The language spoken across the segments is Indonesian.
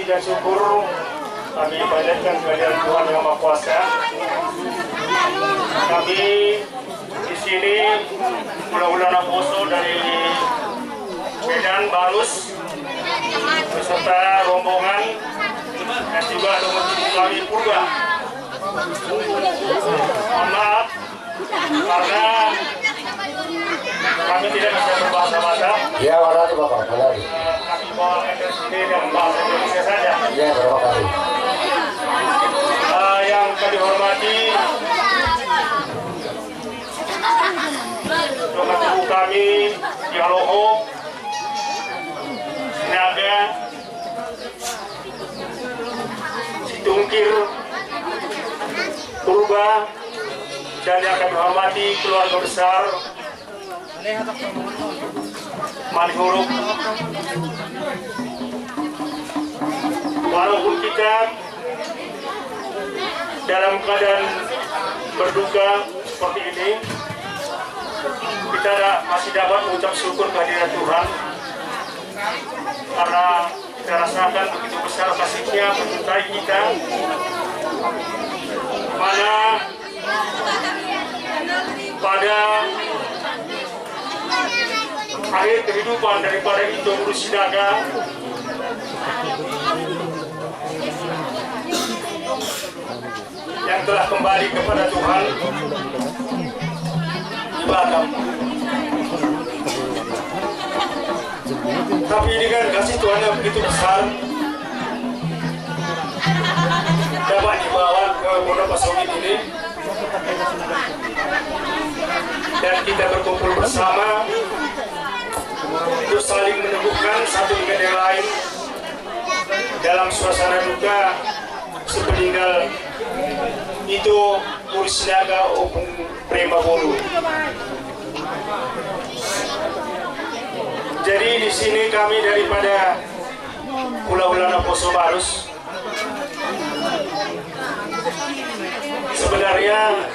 puji dan syukur kami panjatkan kehadirat Tuhan Yang Maha Kuasa. Kami di sini Pulau Poso dari Medan Balus beserta rombongan dan juga rombongan kami Purba. Mohon maaf karena kami tidak bisa berbahasa Batak. Ya, warna Bapak, kembali. Kami bawakan dari sini dan bahasa Indonesia saja. Ya, terima kasih. Yang kami hormati Tuhan kami di Aloho, Sinaga, Situngkir, Purba, dan yang kami hormati keluarga besar Manihuruk. Walaupun kita dalam keadaan berduka seperti ini, kita masih dapat mengucap syukur kehadiran Tuhan karena kita rasakan begitu besar kasih-Nya menyertai kita, mana pada akhir kehidupan daripada itu Sinaga yang telah kembali kepada Tuhan di Batam. Tapi dengan kasih Tuhan yang begitu besar dapat dibawa ke Pondok Pasongit ini dan kita berkumpul bersama untuk saling meneguhkan satu dengan yang lain dalam suasana duka sepeninggal itu Sinaga Opung Prema Bolu. Jadi di sini kami daripada Pulau Poso Barus sebenarnya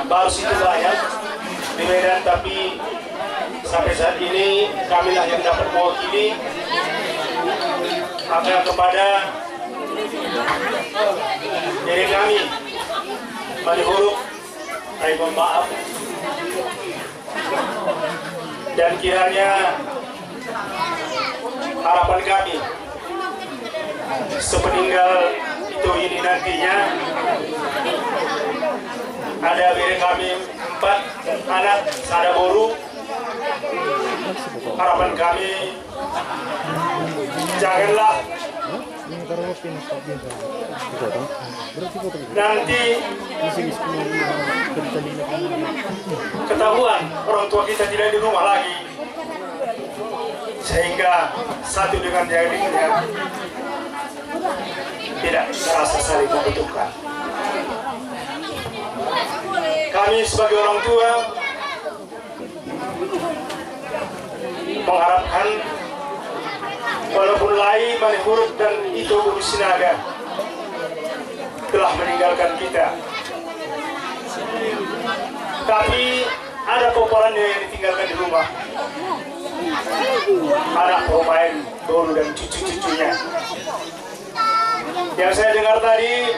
Barus itu banyak di Medan, tapi sampai saat ini kamilah yang dapat mewakili. Maka kepada diri kami Manihuruk, saya mohon maaf, dan kiranya harapan kami sepeninggal itu ini nantinya ada diri kami 4 anak Sadaboru. Harapan kami janganlah nanti ketahuan orang tua kita tidak di rumah lagi, sehingga satu dengan yang lainnya tidak merasa saling membutuhkan. Kami sebagai orang tua mengharapkan walaupun Lai, Manihuruk dan itu Sinaga telah meninggalkan kita, tapi ada popolannya yang ditinggalkan di rumah, anak pemain Boru dan cucu-cucunya. Yang saya dengar tadi,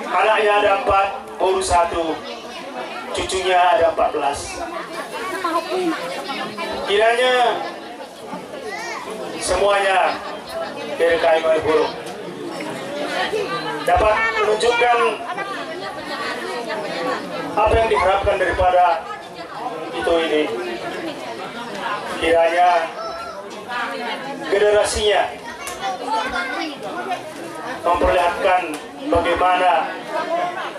anaknya ada 4, Boru 1, cucunya ada 14. Kiranya semuanya dari KMI Buruk dapat menunjukkan apa yang diharapkan daripada itu ini. Kiranya generasinya memperlihatkan bagaimana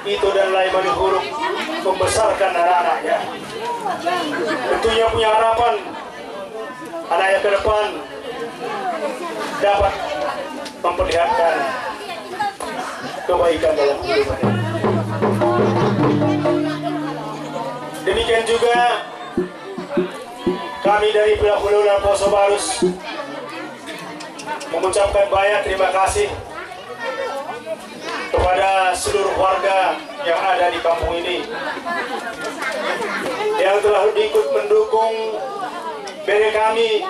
itu dan lain Manihuruk membesarkan anak-anaknya. Tentunya punya harapan anaknya ke depan dapat memperlihatkan kebaikan dalam kehidupannya. Demikian juga kami dari Pulau Poso Barus mengucapkan banyak terima kasih kepada seluruh warga yang ada di kampung ini yang telah ikut mendukung bere kami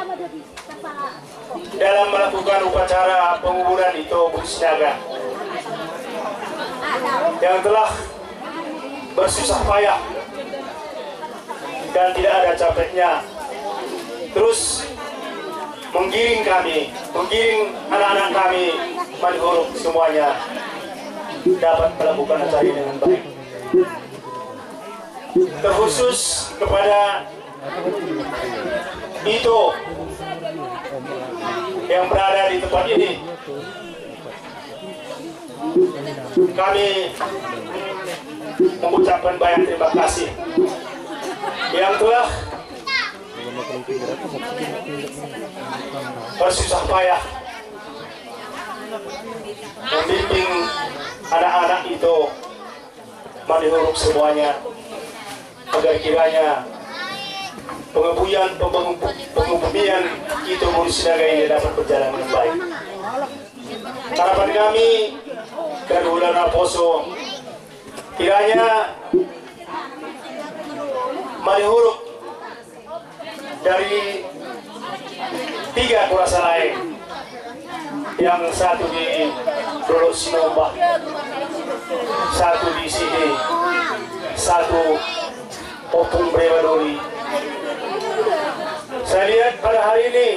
dalam melakukan upacara penguburan itu Burisnaga yang telah bersusah payah dan tidak ada capeknya terus menggiring kami, menggiring anak-anak kami Madihuruk semuanya dapat melakukan acara ini dengan baik. Terkhusus kepada itu yang berada di tempat ini, kami mengucapkan banyak terima kasih yang telah bersusah payah membimbing anak-anak itu Madihuruk semuanya agar kiranya pengebumian itu Burisnaga ini dapat berjalan dengan baik. Harapan kami dan bulan Poso kiranya Madihuruk dari 3 kurasa lain, yang satu di Dolo Sinombah, satu di sini, satu Opung Brewandoli. Saya lihat pada hari ini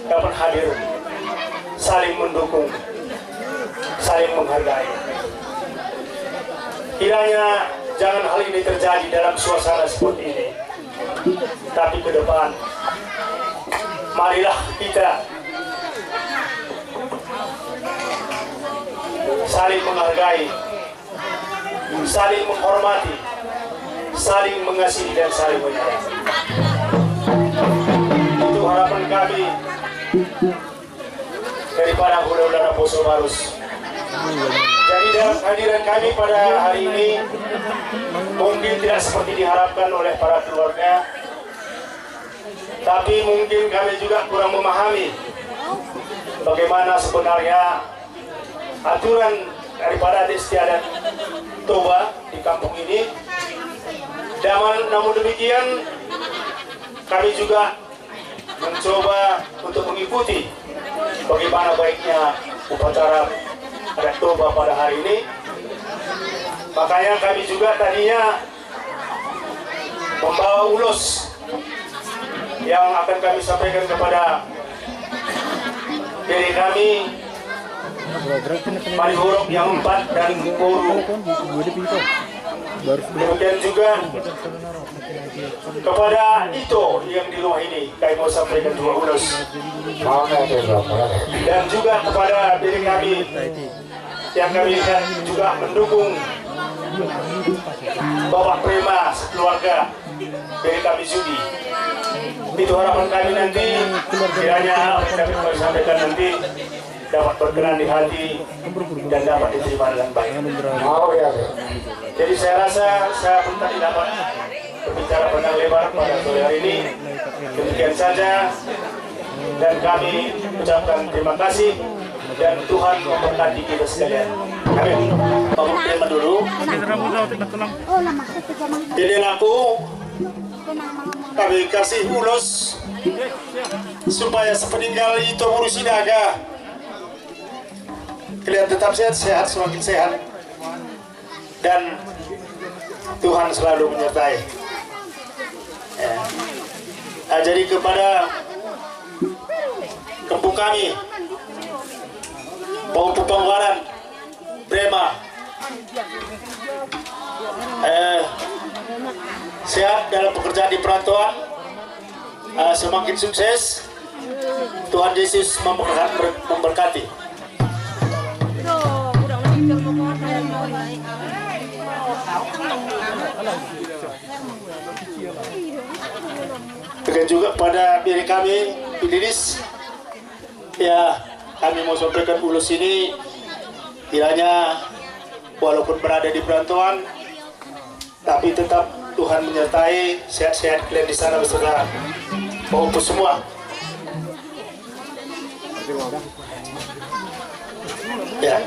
dapat hadir, saling mendukung, saling menghargai. Kiranya jangan hal ini terjadi dalam suasana seperti ini, tapi ke depan marilah kita saling menghargai, saling menghormati, saling mengasihi dan saling menyayangi. Itu harapan kami daripada Hula Poso Barus. Jadi dalam kehadiran kami pada hari ini mungkin tidak seperti diharapkan oleh para keluarga, tapi mungkin kami juga kurang memahami bagaimana sebenarnya aturan daripada adat istiadat Toba di kampung ini. Namun demikian kami juga mencoba untuk mengikuti bagaimana baiknya upacara adat Toba pada hari ini. Makanya kami juga tadinya membawa ulus yang akan kami sampaikan kepada diri kami Madihuruk yang 4 dan guru. Kemudian juga kepada itu yang di rumah ini kami mau sampaikan 2 ulus. Dan juga kepada diri kami yang kami lihat juga mendukung Bapak Prema sekeluarga dari kami Sudi. Itu harapan kami nanti, kiranya kami sampaikan nanti dapat berkenan di hati dan dapat diterima dengan baik. Jadi saya rasa saya pun tadi dapat berbicara panjang lebar pada sore hari ini. Demikian saja, dan kami ucapkan terima kasih dan Tuhan memberkati kita sekalian. Amin. Bapak terima dulu. Jadi aku kami kasih ulus supaya sepeninggal itu Burisnaga kalian tetap sehat, semakin sehat, dan Tuhan selalu menyertai. Ya. Nah, jadi kepada kampung kami, Bau Pupangwaran, Brema, sehat dalam pekerjaan di perantauan, semakin sukses. Tuhan Yesus memberkati. Demikian juga pada diri kami Idris, ya kami mau sampaikan ulus ini, kiranya walaupun berada di perantauan, tapi tetap Tuhan menyertai, sehat-sehat kalian di sana beserta Bapak semua. Ya.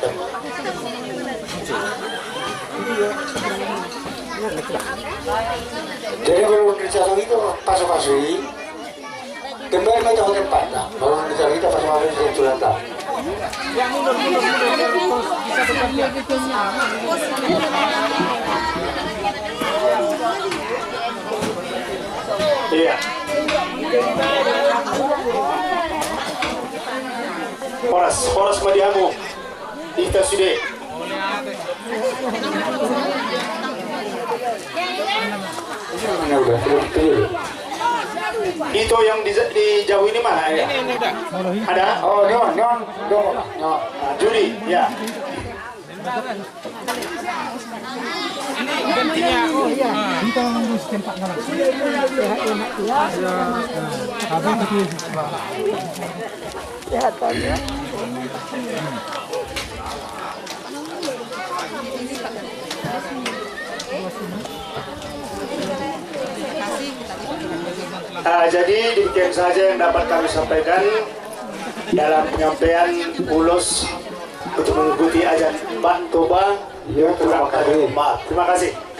Jadi kalau kerja itu pas-pasi, kembali kita hotel pandang. Kalau kerja kita pas kami di Culata. Iya. Horas Madiamu. Kita sudah. Ini udah betul. Itu yang di jauh ini mana ya? Ada? Oh, nyon. Judi, ya. Kita menguruskan Pak Galang. Jadi demikian saja yang dapat kami sampaikan dalam penyampaian ulos untuk mengikuti azan Mbak Toba. Ya, terima kasih. Maaf, terima kasih.